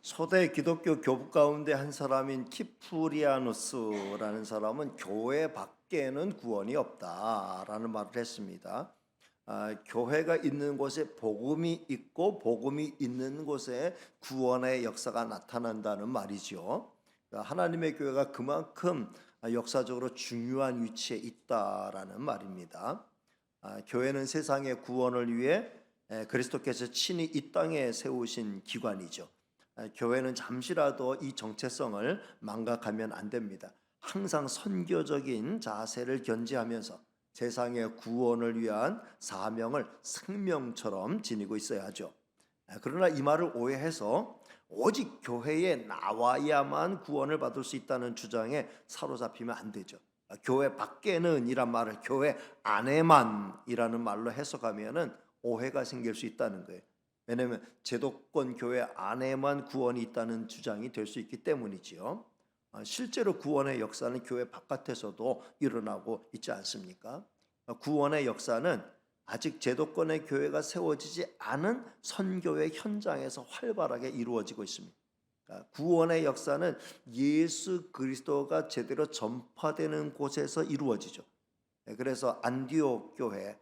초대 기독교 교부 가운데 한 사람인 키프리아누스라는 사람은 교회 밖에는 구원이 없다라는 말을 했습니다. 교회가 있는 곳에 복음이 있고 복음이 있는 곳에 구원의 역사가 나타난다는 말이죠. 그러니까 하나님의 교회가 그만큼 역사적으로 중요한 위치에 있다라는 말입니다. 교회는 세상의 구원을 위해 그리스도께서 친히 이 땅에 세우신 기관이죠. 교회는 잠시라도 이 정체성을 망각하면 안 됩니다. 항상 선교적인 자세를 견지하면서 세상의 구원을 위한 사명을 생명처럼 지니고 있어야 하죠. 그러나 이 말을 오해해서 오직 교회에 나와야만 구원을 받을 수 있다는 주장에 사로잡히면 안 되죠. 교회 밖에는 이란 말을 교회 안에만이라는 말로 해석하면은 오해가 생길 수 있다는 거예요. 왜냐하면 제도권 교회 안에만 구원이 있다는 주장이 될 수 있기 때문이지요. 실제로 구원의 역사는 교회 바깥에서도 일어나고 있지 않습니까? 구원의 역사는 아직 제도권의 교회가 세워지지 않은 선교의 현장에서 활발하게 이루어지고 있습니다. 구원의 역사는 예수 그리스도가 제대로 전파되는 곳에서 이루어지죠. 그래서 안디옥 교회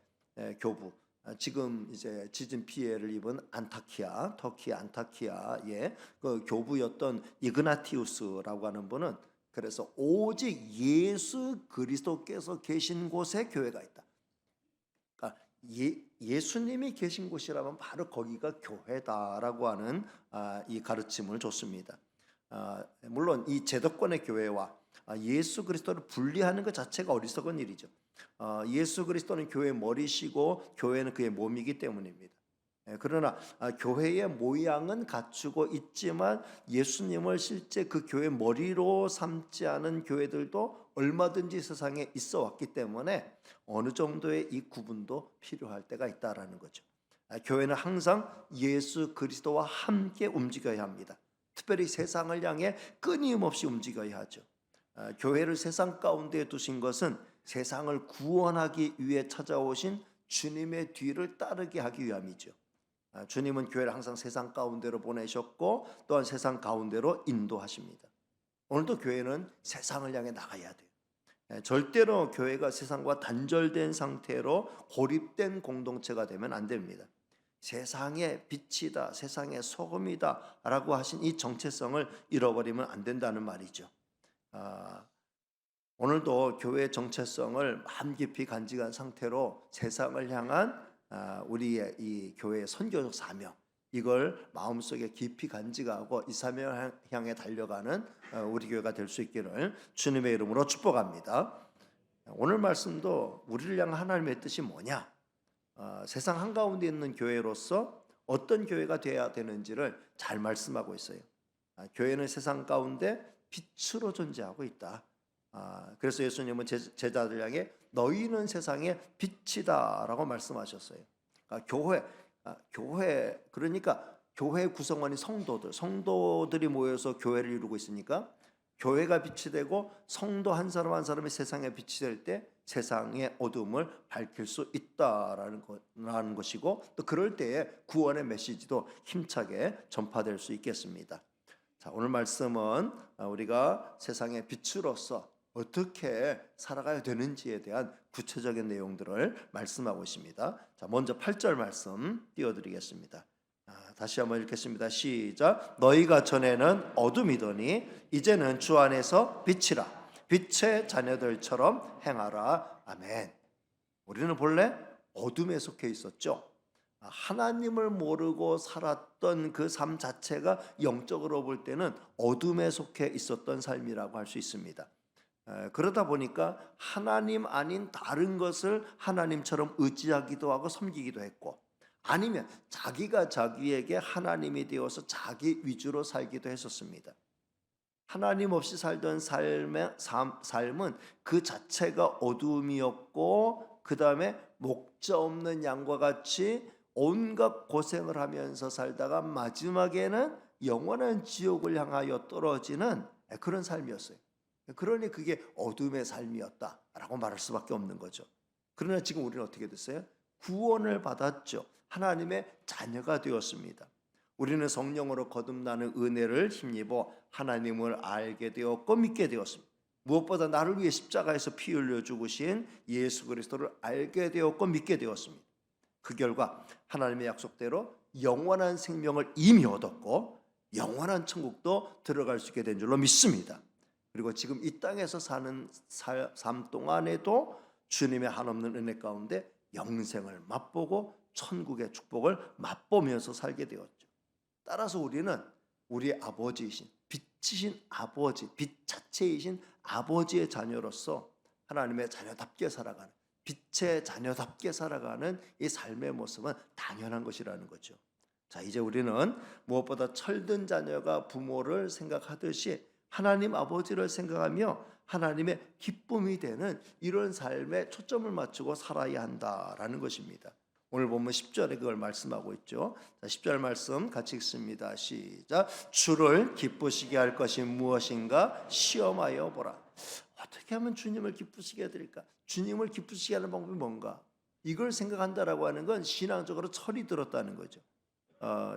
교부, 지금 이제 지진 피해를 입은 안타키아, 터키 안타키아의 그 교부였던 이그나티우스라고 하는 분은 그래서 오직 예수 그리스도께서 계신 곳에 교회가 있다. 그러니까 예수님이 계신 곳이라면 바로 거기가 교회다라고 하는 이 가르침을 줬습니다. 물론 이 제도권의 교회와 예수 그리스도를 분리하는 것 자체가 어리석은 일이죠. 예수 그리스도는 교회의 머리시고 교회는 그의 몸이기 때문입니다. 그러나 교회의 모양은 갖추고 있지만 예수님을 실제 그 교회 머리로 삼지 않은 교회들도 얼마든지 세상에 있어 왔기 때문에 어느 정도의 이 구분도 필요할 때가 있다라는 거죠. 교회는 항상 예수 그리스도와 함께 움직여야 합니다. 특별히 세상을 향해 끊임없이 움직여야 하죠. 교회를 세상 가운데 두신 것은 세상을 구원하기 위해 찾아오신 주님의 뒤를 따르게 하기 위함이죠. 주님은 교회를 항상 세상 가운데로 보내셨고 또한 세상 가운데로 인도하십니다. 오늘도 교회는 세상을 향해 나가야 돼요. 절대로 교회가 세상과 단절된 상태로 고립된 공동체가 되면 안 됩니다. 세상의 빛이다, 세상의 소금이다 라고 하신 이 정체성을 잃어버리면 안 된다는 말이죠. 오늘도 교회의 정체성을 마음 깊이 간직한 상태로 세상을 향한 우리의 이 교회의 선교적 사명, 이걸 마음속에 깊이 간직하고 이 사명을 향해 달려가는 우리 교회가 될 수 있기를 주님의 이름으로 축복합니다. 오늘 말씀도 우리를 향한 하나님의 뜻이 뭐냐? 세상 한가운데 있는 교회로서 어떤 교회가 되어야 되는지를 잘 말씀하고 있어요. 교회는 세상 가운데 빛으로 존재하고 있다. 그래서 예수님은 제자들 향해 너희는 세상의 빛이다라고 말씀하셨어요. 교회 그러니까 교회 구성원이 성도들이 모여서 교회를 이루고 있으니까 교회가 빛이 되고 성도 한 사람 한 사람이 세상에 빛이 될 때 세상의 어둠을 밝힐 수 있다라는 것이고 또 그럴 때에 구원의 메시지도 힘차게 전파될 수 있겠습니다. 자, 오늘 말씀은 우리가 세상의 빛으로서 어떻게 살아가야 되는지에 대한 구체적인 내용들을 말씀하고 있습니다. 자, 먼저 8절 말씀 띄워드리겠습니다. 다시 한번 읽겠습니다. 시작. 너희가 전에는 어둠이더니 이제는 주 안에서 빛이라. 빛의 자녀들처럼 행하라. 아멘. 우리는 본래 어둠에 속해 있었죠. 하나님을 모르고 살았던 그 삶 자체가 영적으로 볼 때는 어둠에 속해 있었던 삶이라고 할 수 있습니다. 그러다 보니까 하나님 아닌 다른 것을 하나님처럼 의지하기도 하고 섬기기도 했고, 아니면 자기가 자기에게 하나님이 되어서 자기 위주로 살기도 했었습니다. 하나님 없이 살던 삶은 그 자체가 어둠이었고, 그 다음에 목자 없는 양과 같이 온갖 고생을 하면서 살다가 마지막에는 영원한 지옥을 향하여 떨어지는 그런 삶이었어요. 그러니 그게 어둠의 삶이었다라고 말할 수밖에 없는 거죠. 그러나 지금 우리는 어떻게 됐어요? 구원을 받았죠. 하나님의 자녀가 되었습니다. 우리는 성령으로 거듭나는 은혜를 힘입어 하나님을 알게 되었고 믿게 되었습니다. 무엇보다 나를 위해 십자가에서 피 흘려 죽으신 예수 그리스도를 알게 되었고 믿게 되었습니다. 그 결과 하나님의 약속대로 영원한 생명을 이미 얻었고 영원한 천국도 들어갈 수 있게 된 줄로 믿습니다. 그리고 지금 이 땅에서 사는 삶 동안에도 주님의 한없는 은혜 가운데 영생을 맛보고 천국의 축복을 맛보면서 살게 되었죠. 따라서 우리는 우리 아버지이신 빛이신 아버지, 빛 자체이신 아버지의 자녀로서 하나님의 자녀답게 살아가는, 빛의 자녀답게 살아가는 이 삶의 모습은 당연한 것이라는 거죠. 자, 이제 우리는 무엇보다 철든 자녀가 부모를 생각하듯이 하나님 아버지를 생각하며 하나님의 기쁨이 되는 이런 삶에 초점을 맞추고 살아야 한다라는 것입니다. 오늘 보면 10절에 그걸 말씀하고 있죠. 자, 10절 말씀 같이 읽습니다. 시작. 주를 기쁘시게 할 것이 무엇인가 시험하여 보라. 어떻게 하면 주님을 기쁘시게 해드릴까? 주님을 기쁘시게 하는 방법이 뭔가? 이걸 생각한다라고 하는 건 신앙적으로 철이 들었다는 거죠.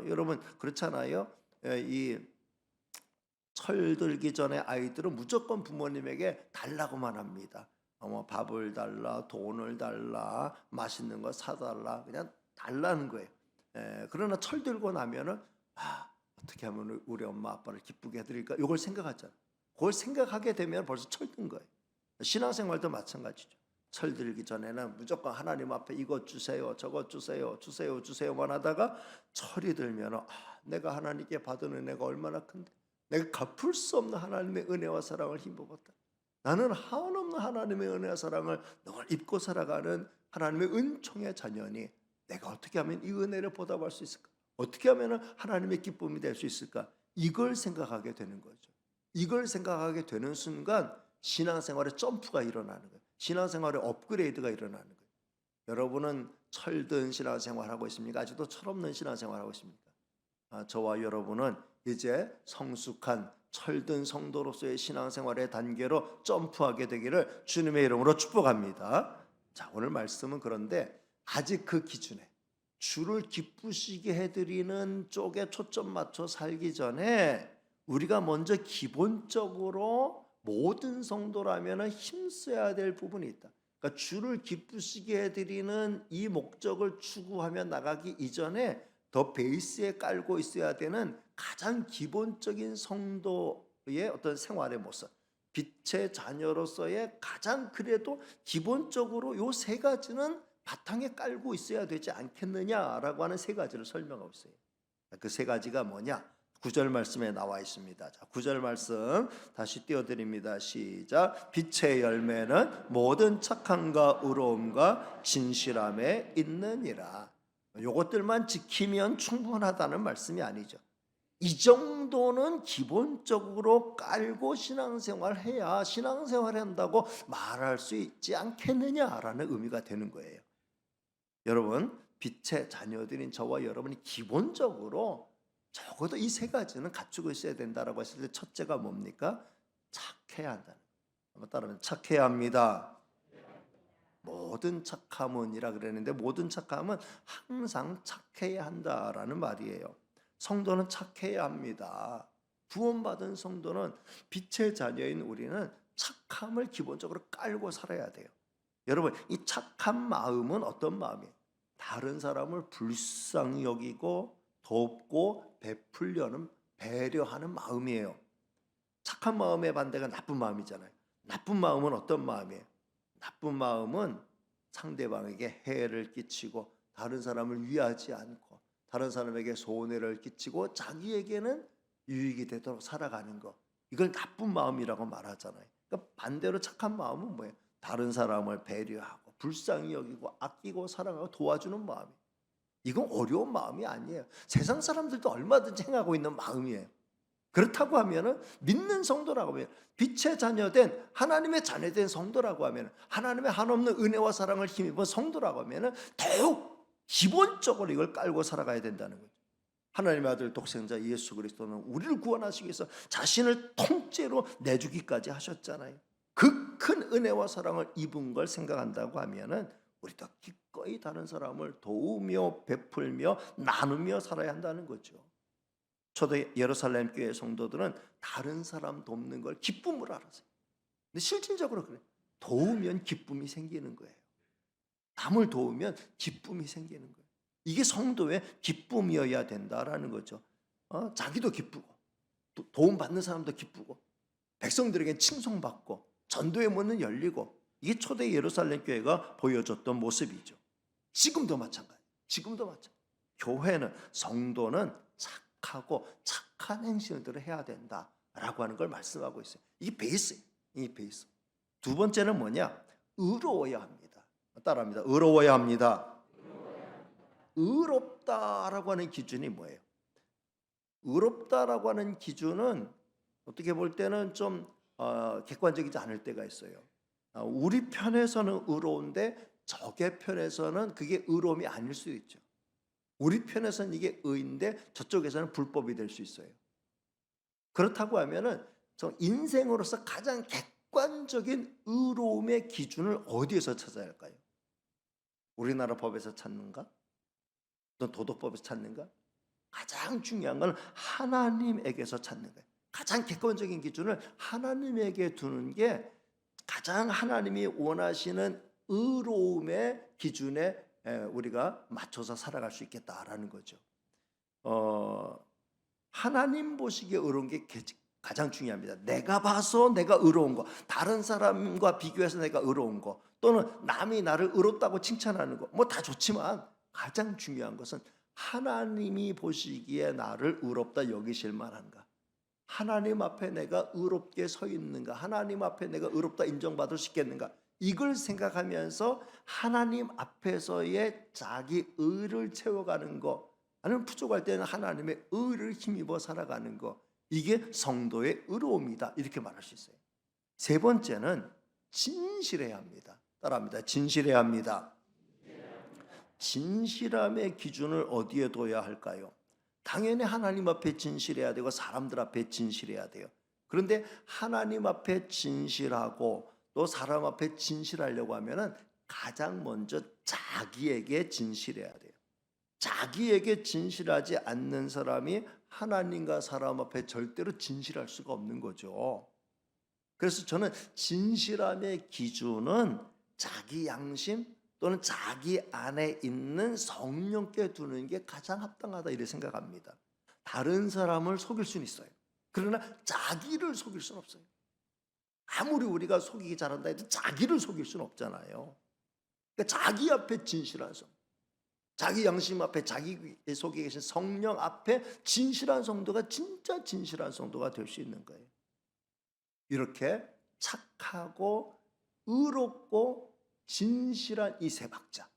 여러분 그렇잖아요. 이 철들기 전에 아이들은 무조건 부모님에게 달라고만 합니다. 밥을 달라, 돈을 달라, 맛있는 거 사달라, 그냥 달라는 거예요. 그러나 철들고 나면은 어떻게 하면 우리 엄마 아빠를 기쁘게 해드릴까? 이걸 생각하잖아. 그걸 생각하게 되면 벌써 철든 거예요. 신앙생활도 마찬가지죠. 철들기 전에는 무조건 하나님 앞에 이것 주세요, 저것 주세요, 주세요만 하다가 철이 들면 내가 하나님께 받은 은혜가 얼마나 큰데, 내가 갚을 수 없는 하나님의 은혜와 사랑을 힘입었다. 나는 한없는 하나님의 은혜와 사랑을 늘 입고 살아가는 하나님의 은총의 자녀니 내가 어떻게 하면 이 은혜를 보답할 수 있을까? 어떻게 하면 하나님의 기쁨이 될 수 있을까? 이걸 생각하게 되는 거죠. 이걸 생각하게 되는 순간 신앙생활에 점프가 일어나는 거예요. 신앙생활에 업그레이드가 일어나는 거예요. 여러분은 철든 신앙생활 하고 있습니까? 아직도 철없는 신앙생활 하고 있습니까? 저와 여러분은 이제 성숙한 철든 성도로서의 신앙생활의 단계로 점프하게 되기를 주님의 이름으로 축복합니다. 자, 오늘 말씀은 그런데 아직 그 기준에 주를 기쁘시게 해드리는 쪽에 초점 맞춰 살기 전에 우리가 먼저 기본적으로 모든 성도라면 힘써야 될 부분이 있다. 그러니까 주를 기쁘시게 해드리는 이 목적을 추구하며 나가기 이전에 더 베이스에 깔고 있어야 되는 가장 기본적인 성도의 어떤 생활의 모습, 빛의 자녀로서의 가장 그래도 기본적으로 요 세 가지는 바탕에 깔고 있어야 되지 않겠느냐라고 하는 세 가지를 설명하고 있어요. 그 세 가지가 뭐냐? 9절 말씀에 나와 있습니다. 자, 9절 말씀 다시 띄워드립니다. 시작. 빛의 열매는 모든 착함과 의로움과 진실함에 있느니라. 요것들만 지키면 충분하다는 말씀이 아니죠. 이 정도는 기본적으로 깔고 신앙생활 해야 신앙생활 한다고 말할 수 있지 않겠느냐라는 의미가 되는 거예요. 여러분, 빛의 자녀들인 저와 여러분이 기본적으로 적어도 이 세 가지는 갖추고 있어야 된다라고 했을 때 첫째가 뭡니까? 착해야 한다는 거예요. 한번 따라하면 착해야 합니다. 모든 착함은이라 그랬는데 모든 착함은 항상 착해야 한다라는 말이에요. 성도는 착해야 합니다. 구원받은 성도는 빛의 자녀인 우리는 착함을 기본적으로 깔고 살아야 돼요. 여러분, 이 착한 마음은 어떤 마음이에요? 다른 사람을 불쌍히 여기고 돕고 베풀려는 배려하는 마음이에요. 착한 마음의 반대가 나쁜 마음이잖아요. 나쁜 마음은 어떤 마음이에요? 나쁜 마음은 상대방에게 해를 끼치고 다른 사람을 위하지 않고 다른 사람에게 손해를 끼치고 자기에게는 유익이 되도록 살아가는 것, 이걸 나쁜 마음이라고 말하잖아요. 그러니까 반대로 착한 마음은 뭐예요? 다른 사람을 배려하고 불쌍히 여기고 아끼고 사랑하고 도와주는 마음이에요. 이건 어려운 마음이 아니에요. 세상 사람들도 얼마든지 행하고 있는 마음이에요. 그렇다고 하면은 믿는 성도라고 하면 빛의 자녀된 하나님의 자녀된 성도라고 하면 하나님의 한없는 은혜와 사랑을 힘입은 성도라고 하면은 더욱 기본적으로 이걸 깔고 살아가야 된다는 거죠. 하나님의 아들 독생자 예수 그리스도는 우리를 구원하시기 위해서 자신을 통째로 내주기까지 하셨잖아요. 그 큰 은혜와 사랑을 입은 걸 생각한다고 하면은 우리도 기꺼이 다른 사람을 도우며 베풀며 나누며 살아야 한다는 거죠. 초대 예루살렘 교회 성도들은 다른 사람 돕는 걸 기쁨으로 알았어요. 근데 실질적으로 그래. 도우면 기쁨이 생기는 거예요. 남을 도우면 기쁨이 생기는 거예요. 이게 성도의 기쁨이어야 된다라는 거죠. 자기도 기쁘고 도움받는 사람도 기쁘고 백성들에게 칭송받고 전도의 문은 열리고, 이게 초대 예루살렘 교회가 보여줬던 모습이죠. 지금도 마찬가지. 교회는, 성도는 착하고 착한 행실들을 해야 된다라고 하는 걸 말씀하고 있어요. 이게 베이스예요. 이 베이스. 두 번째는 뭐냐? 의로워야 합니다. 따라합니다. 의로워야 합니다. 의롭다라고 하는 기준이 뭐예요? 의롭다라고 하는 기준은 어떻게 볼 때는 좀 객관적이지 않을 때가 있어요. 우리 편에서는 의로운데 적의 편에서는 그게 의로움이 아닐 수 있죠. 우리 편에서는 이게 의인데 저쪽에서는 불법이 될 수 있어요. 그렇다고 하면은 인생으로서 가장 객관적인 의로움의 기준을 어디에서 찾아야 할까요? 우리나라 법에서 찾는가? 또 도덕법에서 찾는가? 가장 중요한 건 하나님에게서 찾는 거예요. 가장 객관적인 기준을 하나님에게 두는 게 가장 하나님이 원하시는 의로움의 기준에 우리가 맞춰서 살아갈 수 있겠다라는 거죠. 하나님 보시기에 의로운 게 가장 중요합니다. 내가 봐서 내가 의로운 거, 다른 사람과 비교해서 내가 의로운 거, 또는 남이 나를 의롭다고 칭찬하는 거, 뭐 다 좋지만 가장 중요한 것은 하나님이 보시기에 나를 의롭다 여기실 만한가? 하나님 앞에 내가 의롭게 서 있는가? 하나님 앞에 내가 의롭다 인정받을 수 있겠는가? 이걸 생각하면서 하나님 앞에서의 자기 의를 채워가는 거, 아니면 부족할 때는 하나님의 의를 힘입어 살아가는 거, 이게 성도의 의로움이다, 이렇게 말할 수 있어요. 세 번째는 진실해야 합니다. 따라합니다. 진실해야 합니다. 진실함의 기준을 어디에 둬야 할까요? 당연히 하나님 앞에 진실해야 되고 사람들 앞에 진실해야 돼요. 그런데 하나님 앞에 진실하고 또 사람 앞에 진실하려고 하면은 가장 먼저 자기에게 진실해야 돼요. 자기에게 진실하지 않는 사람이 하나님과 사람 앞에 절대로 진실할 수가 없는 거죠. 그래서 저는 진실함의 기준은 자기 양심 또는 자기 안에 있는 성령께 두는 게 가장 합당하다, 이렇게 생각합니다. 다른 사람을 속일 수는 있어요. 그러나 자기를 속일 수는 없어요. 아무리 우리가 속이기 잘한다 해도 자기를 속일 수는 없잖아요. 그러니까 자기 앞에 진실한 성, 자기 양심 앞에 자기 속에 계신 성령 앞에 진실한 성도가 진짜 진실한 성도가 될 수 있는 거예요. 이렇게 착하고 의롭고 진실한 이 세 박자,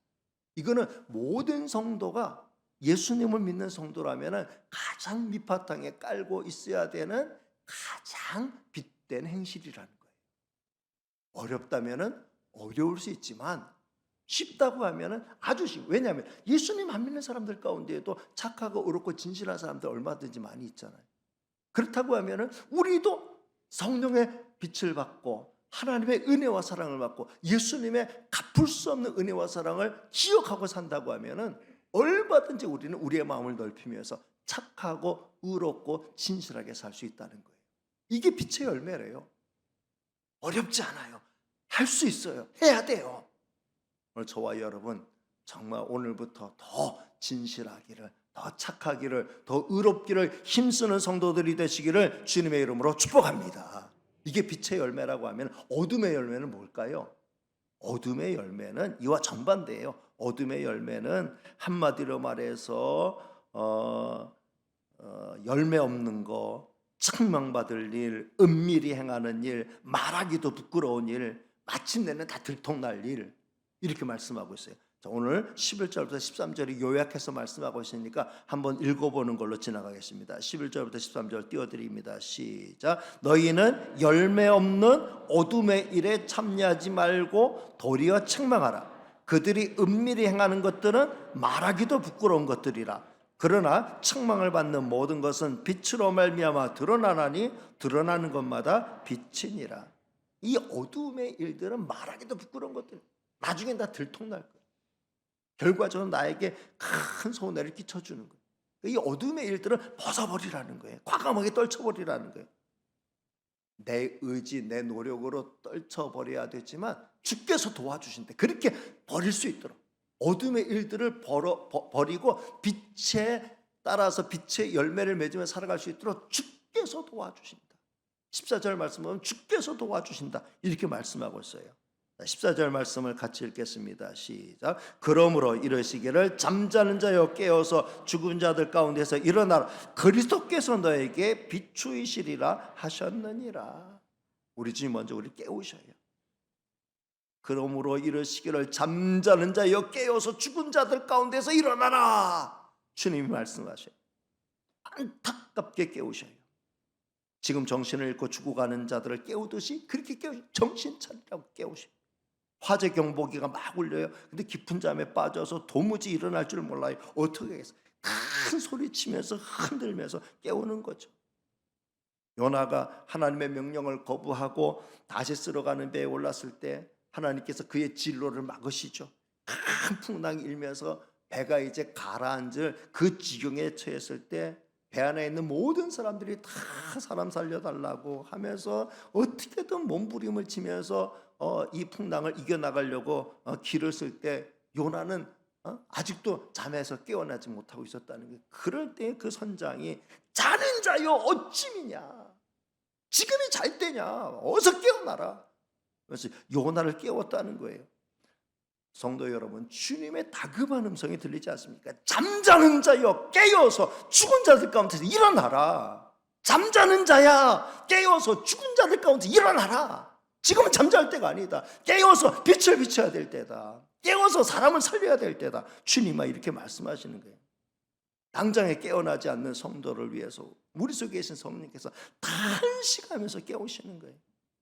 이거는 모든 성도가 예수님을 믿는 성도라면 가장 밑바탕에 깔고 있어야 되는 가장 빗된 행실이라는 거예요. 어렵다면 어려울 수 있지만 쉽다고 하면 아주 쉽고, 왜냐하면 예수님 안 믿는 사람들 가운데에도 착하고 의롭고 진실한 사람들 얼마든지 많이 있잖아요. 그렇다고 하면 우리도 성령의 빛을 받고 하나님의 은혜와 사랑을 받고 예수님의 갚을 수 없는 은혜와 사랑을 기억하고 산다고 하면 얼마든지 우리는 우리의 마음을 넓히면서 착하고 의롭고 진실하게 살 수 있다는 거예요. 이게 빛의 열매래요. 어렵지 않아요. 할 수 있어요. 해야 돼요. 오늘 저와 여러분 정말 오늘부터 더 진실하기를, 더 착하기를, 더 의롭기를 힘쓰는 성도들이 되시기를 주님의 이름으로 축복합니다. 이게 빛의 열매라고 하면 어둠의 열매는 뭘까요? 어둠의 열매는 이와 정반대예요. 어둠의 열매는 한마디로 말해서 열매 없는 거, 책망받을 일, 은밀히 행하는 일, 말하기도 부끄러운 일, 마침내는 다 들통날 일, 이렇게 말씀하고 있어요. 자, 오늘 11절부터 13절이 요약해서 말씀하고 있으니까 한번 읽어보는 걸로 지나가겠습니다. 11절부터 13절 띄워드립니다. 시작. 너희는 열매 없는 어둠의 일에 참여하지 말고 도리어 책망하라. 그들이 은밀히 행하는 것들은 말하기도 부끄러운 것들이라. 그러나 책망을 받는 모든 것은 빛으로 말미암아 드러나나니 드러나는 것마다 빛이니라. 이 어둠의 일들은 말하기도 부끄러운 것들, 나중엔 다 들통날 거예요. 결과적으로 나에게 큰 손해를 끼쳐주는 거예요. 이 어둠의 일들은 벗어버리라는 거예요. 과감하게 떨쳐버리라는 거예요. 내 의지, 내 노력으로 떨쳐버려야 되지만 주께서 도와주신대. 그렇게 버릴 수 있도록 어둠의 일들을 버리고 빛에 따라서 빛의 열매를 맺으며 살아갈 수 있도록 주께서 도와주신다. 14절 말씀 보면 주께서 도와주신다 이렇게 말씀하고 있어요. 14절 말씀을 같이 읽겠습니다. 시작. 그러므로 이러시기를 잠자는 자여 깨어서 죽은 자들 가운데서 일어나라. 그리스도께서 너에게 비추이시리라 하셨느니라. 우리 주님 먼저 우리 깨우셔요. 그러므로 이러시기를 잠자는 자여 깨어서 죽은 자들 가운데서 일어나라. 주님이 말씀하셔요. 안타깝게 깨우셔요. 지금 정신을 잃고 죽어가는 자들을 깨우듯이 그렇게 깨우셔요. 정신 차리라고 깨우셔요. 화재 경보기가 막 울려요. 근데 깊은 잠에 빠져서 도무지 일어날 줄 몰라요. 어떻게 하겠어요? 큰 소리 치면서 흔들면서 깨우는 거죠. 요나가 하나님의 명령을 거부하고 다시 쓸어가는 배에 올랐을 때 하나님께서 그의 진로를 막으시죠. 큰 풍랑이 일면서 배가 이제 가라앉을 그 지경에 처했을 때 배 안에 있는 모든 사람들이 다 사람 살려달라고 하면서 어떻게든 몸부림을 치면서 이 풍랑을 이겨나가려고 길을 쓸 때 요나는 아직도 잠에서 깨어나지 못하고 있었다는 거예요. 그럴 때 그 선장이 자는 자여 어찌미냐, 지금이 잘 때냐, 어서 깨어나라. 그래서 요나를 깨웠다는 거예요. 성도 여러분, 주님의 다급한 음성이 들리지 않습니까? 잠자는 자여 깨어서 죽은 자들 가운데서 일어나라. 잠자는 자야 깨어서 죽은 자들 가운데 일어나라. 지금은 잠잘 때가 아니다. 깨어서 빛을 비춰야 될 때다. 깨어서 사람을 살려야 될 때다. 주님아 이렇게 말씀하시는 거예요. 당장에 깨어나지 않는 성도를 위해서 우리 속에 계신 성령께서 탄식하면서 깨우시는 거예요.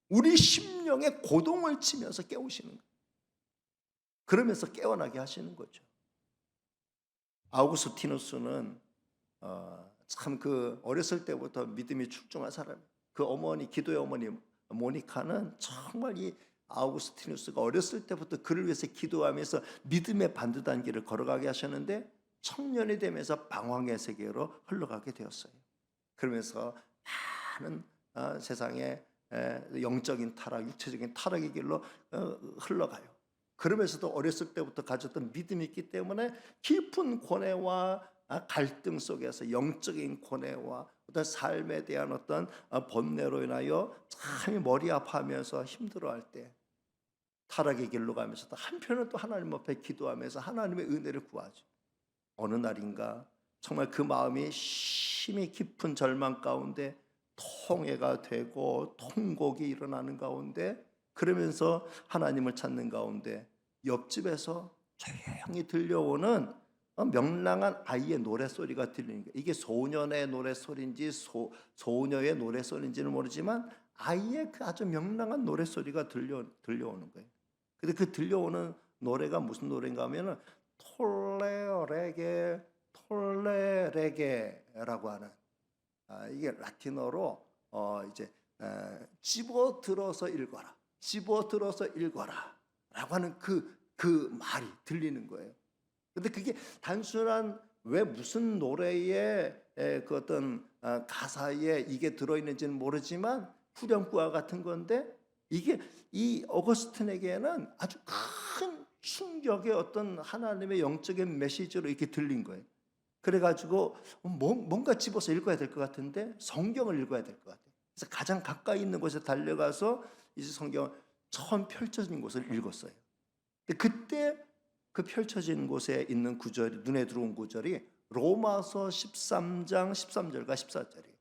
우리 심령의 고동을 치면서 깨우시는 거예요. 그러면서 깨어나게 하시는 거죠. 아우구스티누스는 참 그 어렸을 때부터 믿음이 출중한 사람. 그 어머니, 기도의 어머니 모니카는 정말 이 아우구스티누스가 어렸을 때부터 그를 위해서 기도하면서 믿음의 반듯한 길을 걸어가게 하셨는데 청년이 되면서 방황의 세계로 흘러가게 되었어요. 그러면서 많은 세상의 영적인 타락, 육체적인 타락의 길로 흘러가요. 그러면서도 어렸을 때부터 가졌던 믿음이 있기 때문에 깊은 고뇌와 갈등 속에서 영적인 고뇌와 어떤 삶에 대한 어떤 번뇌로 인하여 참 머리 아파하면서 힘들어할 때 타락의 길로 가면서도 한편은 또 하나님 앞에 기도하면서 하나님의 은혜를 구하죠. 어느 날인가 정말 그 마음이 심히 깊은 절망 가운데 통해가 되고 통곡이 일어나는 가운데 그러면서 하나님을 찾는 가운데 옆집에서 조용히 들려오는 명랑한 아이의 노랫소리가 들리는 거예요. 이게 소년의 노랫소리인지 소녀의 노랫소리인지는 모르지만 아이의 그 아주 명랑한 노랫소리가 들려오는 거예요. 근데 그 들려오는 노래가 무슨 노래인가 하면은 톨레레게 톨레레게라고 하는 이게 라틴어로 이제 집어들어서 읽어라, 집어들어서 읽어라 라고 하는 그 말이 들리는 거예요. 근데 그게 단순한 왜 무슨 노래의 그 어떤 가사에 이게 들어있는지는 모르지만 후렴구와 같은 건데 이게 이 어거스틴에게는 아주 큰 충격의 어떤 하나님의 영적인 메시지로 이렇게 들린 거예요. 그래가지고 뭔가 집어서 읽어야 될 것 같은데 성경을 읽어야 될 것 같아요. 그래서 가장 가까이 있는 곳에 달려가서 이제 성경을 처음 펼쳐진 곳을 읽었어요. 그때 그 펼쳐진 곳에 있는 구절이 눈에 들어온 구절이 로마서 13장 13절과 14절이에요.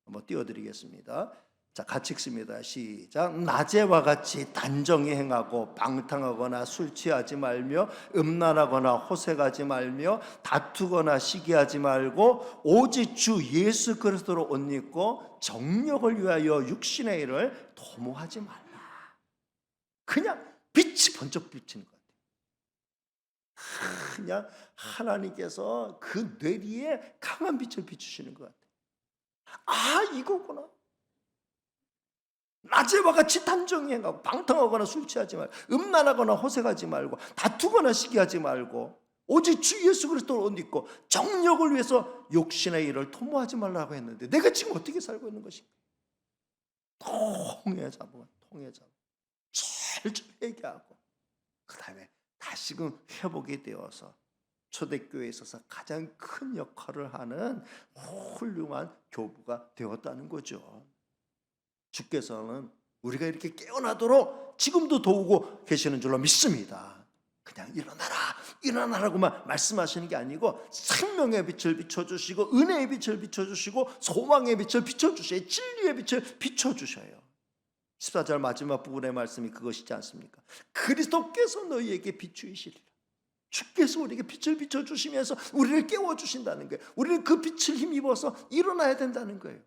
한번 띄워드리겠습니다. 자, 같이 읽습니다. 시작. 낮에와 같이 단정히 행하고 방탕하거나 술 취하지 말며 음란하거나 호색하지 말며 다투거나 시기하지 말고 오직 주 예수 그리스도로 옷 입고 정욕을 위하여 육신의 일을 도모하지 말라. 그냥 빛이 번쩍 비치는 것 같아요. 그냥 하나님께서 그 뇌리에 강한 빛을 비추시는 것 같아요. 아, 이거구나. 낮에와 같이 단정히 행하고 방탕하거나 술 취하지 말고 음란하거나 호색하지 말고 다투거나 시기하지 말고 오직 주 예수 그리스도를 옷 입고 정력을 위해서 욕심의 일을 도모하지 말라고 했는데 내가 지금 어떻게 살고 있는 것인가? 통해 잡아 철저히 회개하고 그 다음에 다시금 회복이 되어서 초대교회에 있어서 가장 큰 역할을 하는 훌륭한 교부가 되었다는 거죠. 주께서는 우리가 이렇게 깨어나도록 지금도 도우고 계시는 줄로 믿습니다. 그냥 일어나라고만 말씀하시는 게 아니고 생명의 빛을 비춰주시고 은혜의 빛을 비춰주시고 소망의 빛을 비춰주셔요. 진리의 빛을 비춰주셔요. 14절 마지막 부분의 말씀이 그것이지 않습니까? 그리스도께서 너희에게 비추이시리라. 주께서 우리에게 빛을 비춰주시면서 우리를 깨워주신다는 거예요. 우리는 그 빛을 힘입어서 일어나야 된다는 거예요.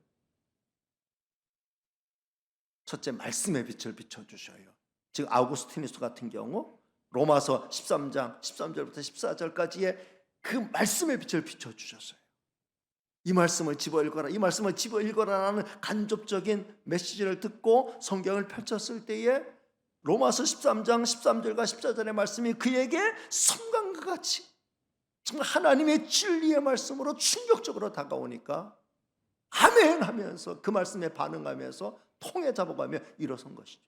첫째, 말씀의 빛을 비춰주셔요. 즉 아우구스티누스 같은 경우 로마서 13장 13절부터 14절까지의 그 말씀의 빛을 비춰주셨어요. 이 말씀을 집어 읽어라, 이 말씀을 집어 읽어라라는 간접적인 메시지를 듣고 성경을 펼쳤을 때에 로마서 13장 13절과 14절의 말씀이 그에게 성광과 같이 정말 하나님의 진리의 말씀으로 충격적으로 다가오니까 아멘 하면서 그 말씀에 반응하면서 통해 잡아가며 일어선 것이죠.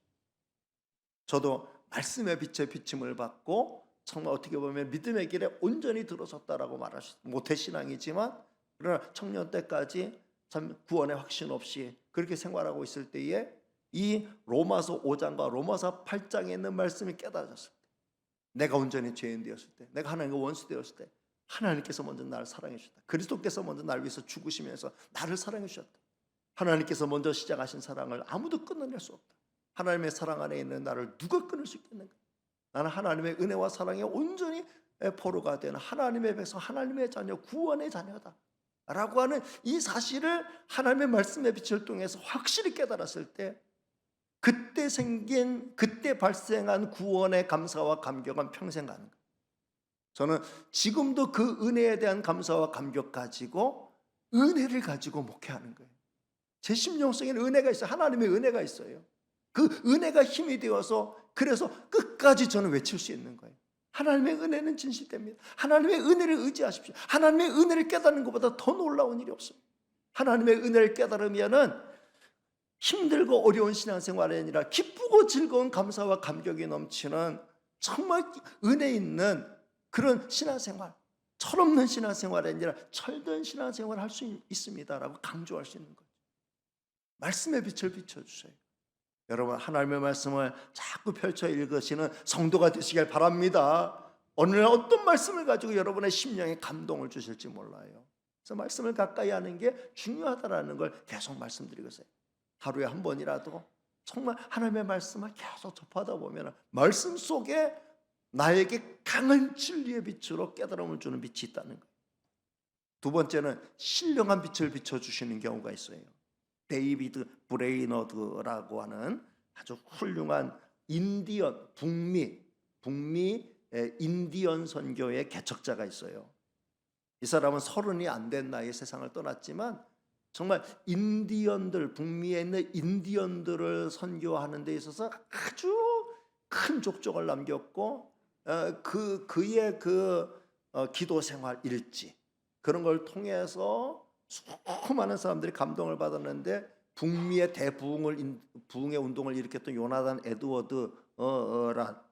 저도 말씀의 빛에 비침을 받고 정말 어떻게 보면 믿음의 길에 온전히 들어섰다라고 말할 수 모태신앙이지만 그러나 청년 때까지 참 구원의 확신 없이 그렇게 생활하고 있을 때에 이 로마서 5장과 로마서 8장에 있는 말씀이 깨달아졌을 때, 내가 온전히 죄인 되었을 때, 내가 하나님과 원수 되었을 때 하나님께서 먼저 나를 사랑해 주셨다. 그리스도께서 먼저 나를 위해서 죽으시면서 나를 사랑해 주셨다. 하나님께서 먼저 시작하신 사랑을 아무도 끊어낼 수 없다. 하나님의 사랑 안에 있는 나를 누가 끊을 수 있겠는가? 나는 하나님의 은혜와 사랑에 온전히 포로가 되는 하나님의 백성, 하나님의 자녀, 구원의 자녀다 라고 하는 이 사실을 하나님의 말씀의 빛을 통해서 확실히 깨달았을 때 그때 발생한 구원의 감사와 감격은 평생 가는 거예요. 저는 지금도 그 은혜에 대한 감사와 감격 가지고 은혜를 가지고 목회하는 거예요. 제 심령 속에는 은혜가 있어요. 하나님의 은혜가 있어요. 그 은혜가 힘이 되어서 그래서 끝까지 저는 외칠 수 있는 거예요. 하나님의 은혜는 진실됩니다. 하나님의 은혜를 의지하십시오. 하나님의 은혜를 깨닫는 것보다 더 놀라운 일이 없습니다. 하나님의 은혜를 깨달으면은 힘들고 어려운 신앙생활이 아니라 기쁘고 즐거운 감사와 감격이 넘치는 정말 은혜 있는 그런 신앙생활, 철없는 신앙생활이 아니라 철든 신앙생활을 할 수 있습니다라고 강조할 수 있는 거죠. 말씀의 빛을 비춰주세요. 여러분, 하나님의 말씀을 자꾸 펼쳐 읽으시는 성도가 되시길 바랍니다. 어느 날 어떤 말씀을 가지고 여러분의 심령에 감동을 주실지 몰라요. 그래서 말씀을 가까이 하는 게 중요하다는 걸 계속 말씀드리고 있어요. 하루에 한 번이라도 정말 하나님의 말씀을 계속 접하다 보면 말씀 속에 나에게 강한 진리의 빛으로 깨달음을 주는 빛이 있다는 거예요. 두 번째는 신령한 빛을 비춰주시는 경우가 있어요. 데이비드 브레이너드라고 하는 아주 훌륭한 인디언 북미 인디언 선교의 개척자가 있어요. 이 사람은 30이 안 된 나이에 세상을 떠났지만 정말 인디언들, 북미에 있는 인디언들을 선교하는 데 있어서 아주 큰 족적을 남겼고 그의 기도 생활 일지 그런 걸 통해서 수많은 사람들이 감동을 받았는데 북미의 부흥의 운동을 일으켰던 요나단 에드워드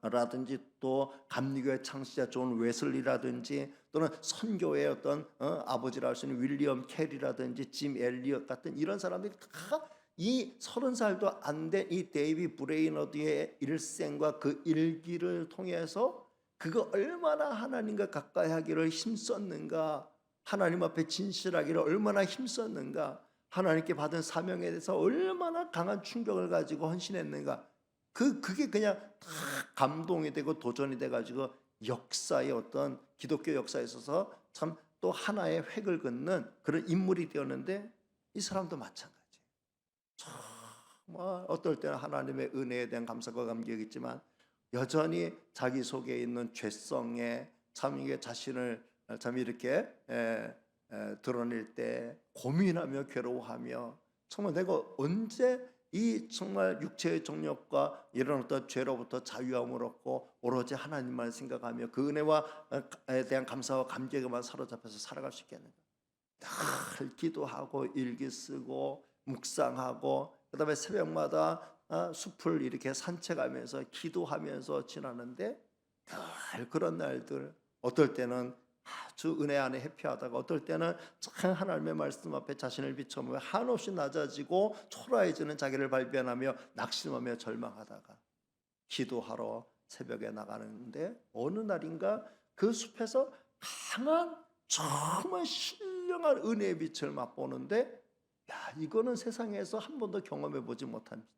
라든지 또 감리교의 창시자 존 웨슬리라든지 또는 선교의 어떤 아버지라 할 수 있는 윌리엄 캐리라든지 짐 엘리엇 같은 이런 사람들이 다 이 30살도 안 된 이 데이비 브레이너드의 일생과 그 일기를 통해서 그가 얼마나 하나님과 가까이 하기를 힘썼는가, 하나님 앞에 진실하기를 얼마나 힘썼는가, 하나님께 받은 사명에 대해서 얼마나 강한 충격을 가지고 헌신했는가, 그게 그냥 다 감동이 되고 도전이 돼가지고 역사의 어떤 기독교 역사에 있어서 참 또 하나의 획을 긋는 그런 인물이 되었는데 이 사람도 마찬가지예요. 정말 어떨 때는 하나님의 은혜에 대한 감사와 감격이 있지만 여전히 자기 속에 있는 죄성에 참 이게 자신을 참 이렇게 드러낼 때 고민하며 괴로워하며 정말 내가 언제 이 정말 육체의 정욕과 이런 어떤 죄로부터 자유함을 얻고 오로지 하나님만 생각하며 그 은혜와에 대한 감사와 감격에만 사로잡혀서 살아갈 수 있겠는가? 늘 기도하고 일기 쓰고 묵상하고 그다음에 새벽마다 숲을 이렇게 산책하면서 기도하면서 지나는데 늘 그런 날들, 어떨 때는 아주 은혜 안에 해피하다가 어떨 때는 참 하나님의 말씀 앞에 자신을 비춰보며 한없이 낮아지고 초라해지는 자기를 발견하며 낙심하며 절망하다가 기도하러 새벽에 나가는데 어느 날인가 그 숲에서 강한 정말 신령한 은혜의 빛을 맛보는데, 야, 이거는 세상에서 한 번도 경험해 보지 못한 빛.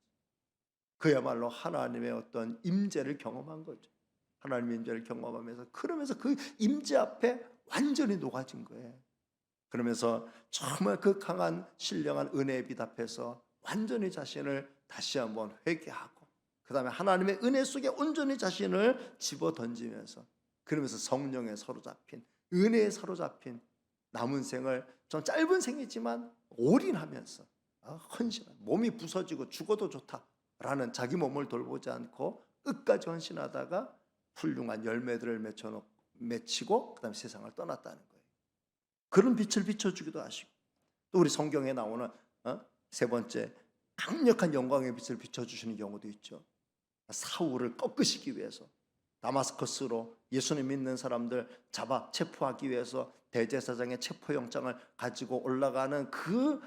그야말로 하나님의 어떤 임재를 경험한 거죠. 하나님의 임재를 경험하면서 그러면서 그 임재 앞에 완전히 녹아진 거예요. 그러면서 정말 그 강한 신령한 은혜의 빛 앞에서 완전히 자신을 다시 한번 회개하고 그 다음에 하나님의 은혜 속에 온전히 자신을 집어던지면서 그러면서 성령에 사로잡힌, 은혜에 사로잡힌 남은 생을 좀 짧은 생이지만 올인하면서 헌신한, 몸이 부서지고 죽어도 좋다라는 자기 몸을 돌보지 않고 끝까지 헌신하다가 훌륭한 열매들을 맺히고 그다음에 세상을 떠났다는 거예요. 그런 빛을 비춰주기도 하시고, 또 우리 성경에 나오는 세 번째 강력한 영광의 빛을 비춰주시는 경우도 있죠. 사울을 꺾으시기 위해서 다마스커스로 예수님 믿는 사람들 잡아 체포하기 위해서 대제사장의 체포영장을 가지고 올라가는 그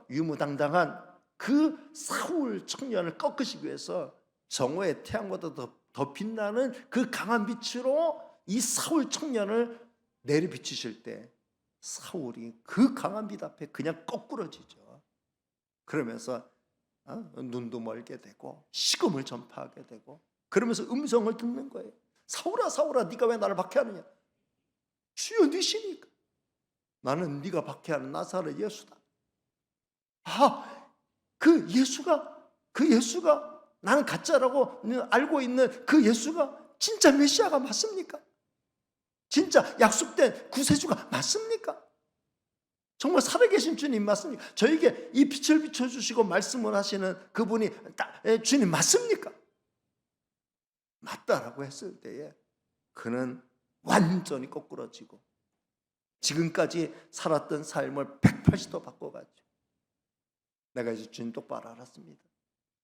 유무당당한 그 사울 청년을 꺾으시기 위해서 정오의 태양보다 더 빛나는 그 강한 빛으로 이 사울 청년을 내리비추실 때 사울이 그 강한 빛 앞에 그냥 거꾸러지죠. 그러면서 눈도 멀게 되고 식음을 전파하게 되고 그러면서 음성을 듣는 거예요. 사울아 사울아 네가 왜 나를 박해하느냐? 주여 네시니까. 나는 네가 박해하는 나사렛 예수다. 그 예수가 나는 가짜라고 알고 있는 그 예수가 진짜 메시아가 맞습니까? 진짜 약속된 구세주가 맞습니까? 정말 살아계신 주님 맞습니까? 저에게 이 빛을 비춰주시고 말씀을 하시는 그분이 주님 맞습니까? 맞다라고 했을 때에 그는 완전히 거꾸러지고 지금까지 살았던 삶을 180도 바꿔갔죠. 내가 이제 주님 똑바로 알았습니다.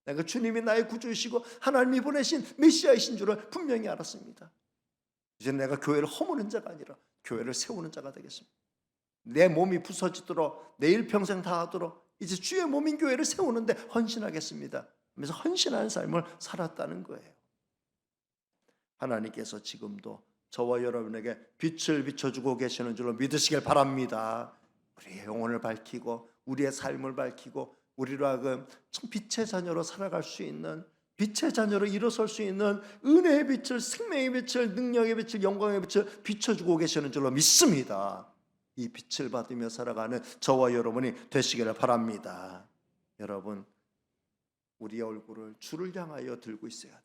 내가 주님이 나의 구주이시고 하나님이 보내신 메시아이신 줄을 분명히 알았습니다. 이제 내가 교회를 허무는 자가 아니라 교회를 세우는 자가 되겠습니다. 내 몸이 부서지도록 내일 평생 다하도록 이제 주의 몸인 교회를 세우는데 헌신하겠습니다. 그래서 헌신하는 삶을 살았다는 거예요. 하나님께서 지금도 저와 여러분에게 빛을 비춰주고 계시는 줄로 믿으시길 바랍니다. 우리의 영혼을 밝히고 우리의 삶을 밝히고 우리로 하여금 빛의 자녀로 살아갈 수 있는, 빛의 자녀로 일어설 수 있는 은혜의 빛을, 생명의 빛을, 능력의 빛을, 영광의 빛을 비춰주고 계시는 줄로 믿습니다. 이 빛을 받으며 살아가는 저와 여러분이 되시기를 바랍니다. 여러분, 우리의 얼굴을 주를 향하여 들고 있어야 돼.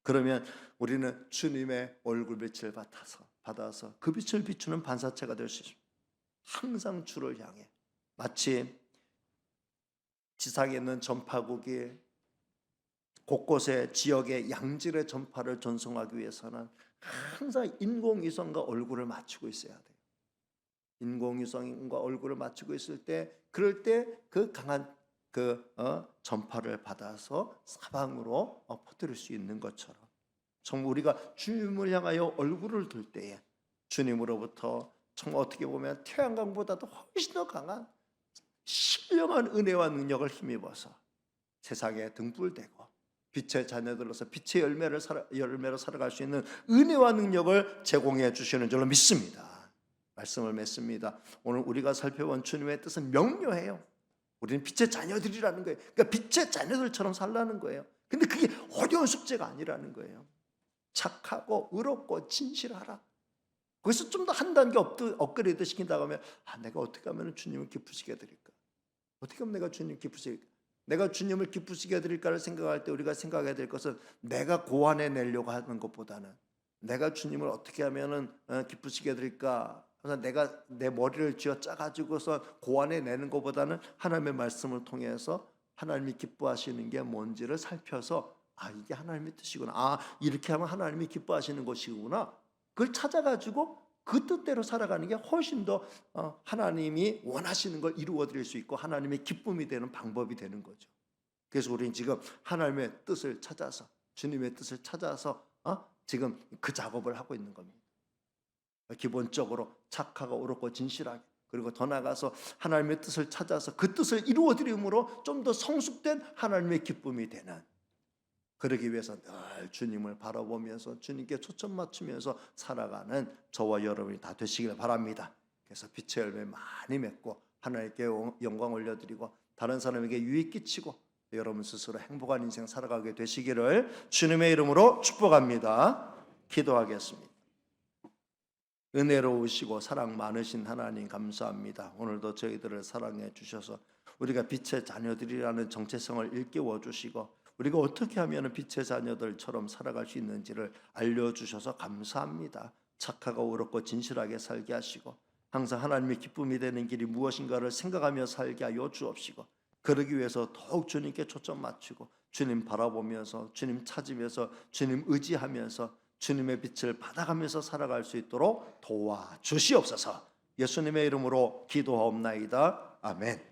그러면 우리는 주님의 얼굴빛을 받아서 그 빛을 비추는 반사체가 될 수 있습니다. 항상 주를 향해, 마치 지상에 있는 전파국이 곳곳에 지역의 양질의 전파를 전송하기 위해서는 항상 인공위성과 얼굴을 맞추고 있어야 돼요. 인공위성과 얼굴을 맞추고 있을 때, 그럴 때 그 강한 전파를 받아서 사방으로 퍼뜨릴 수 있는 것처럼, 정말 우리가 주님을 향하여 얼굴을 들 때에 주님으로부터 정말 어떻게 보면 태양광보다도 훨씬 더 강한 신령한 은혜와 능력을 힘입어서 세상에 등불되고 빛의 자녀들로서 빛의 열매로 살아갈 수 있는 은혜와 능력을 제공해 주시는 줄로 믿습니다. 말씀을 맺습니다. 오늘 우리가 살펴본 주님의 뜻은 명료해요. 우리는 빛의 자녀들이라는 거예요. 그러니까 빛의 자녀들처럼 살라는 거예요. 근데 그게 어려운 숙제가 아니라는 거예요. 착하고 의롭고 진실하라. 거기서 좀 더 한 단계 업그레이드 시킨다고 하면, 내가 어떻게 하면 주님을 기쁘시게 해드릴까? 어떻게 하면 내가 주님 기쁘시게, 내가 주님을 기쁘시게 해드릴까를 생각할 때 우리가 생각해야 될 것은, 내가 고안해내려고 하는 것보다는 내가 주님을 어떻게 하면 기쁘시게 해드릴까, 그래서 내가 내 머리를 쥐어 짜가지고서 고안해내는 것보다는 하나님의 말씀을 통해서 하나님이 기뻐하시는 게 뭔지를 살펴서 이게 하나님의 뜻이구나. 이렇게 하면 하나님이 기뻐하시는 것이구나. 그걸 찾아가지고 그 뜻대로 살아가는 게 훨씬 더 하나님이 원하시는 걸 이루어 드릴 수 있고 하나님의 기쁨이 되는 방법이 되는 거죠. 그래서 우리는 지금 하나님의 뜻을 찾아서 주님의 뜻을 찾아서 지금 그 작업을 하고 있는 겁니다. 기본적으로 착하고 옳고 진실하게, 그리고 더 나아가서 하나님의 뜻을 찾아서 그 뜻을 이루어 드림으로 좀 더 성숙된 하나님의 기쁨이 되는, 그러기 위해서 늘 주님을 바라보면서 주님께 초점 맞추면서 살아가는 저와 여러분이 다 되시길 바랍니다. 그래서 빛의 열매 많이 맺고 하나님께 영광 올려드리고 다른 사람에게 유익 끼치고 여러분 스스로 행복한 인생 살아가게 되시기를 주님의 이름으로 축복합니다. 기도하겠습니다. 은혜로우시고 사랑 많으신 하나님 감사합니다. 오늘도 저희들을 사랑해 주셔서 우리가 빛의 자녀들이라는 정체성을 일깨워 주시고 우리가 어떻게 하면 빛의 자녀들처럼 살아갈 수 있는지를 알려주셔서 감사합니다. 착하고 옳고 진실하게 살게 하시고 항상 하나님의 기쁨이 되는 길이 무엇인가를 생각하며 살게 하여 주옵시고, 그러기 위해서 더욱 주님께 초점 맞추고 주님 바라보면서 주님 찾으면서 주님 의지하면서 주님의 빛을 받아가면서 살아갈 수 있도록 도와주시옵소서. 예수님의 이름으로 기도하옵나이다. 아멘.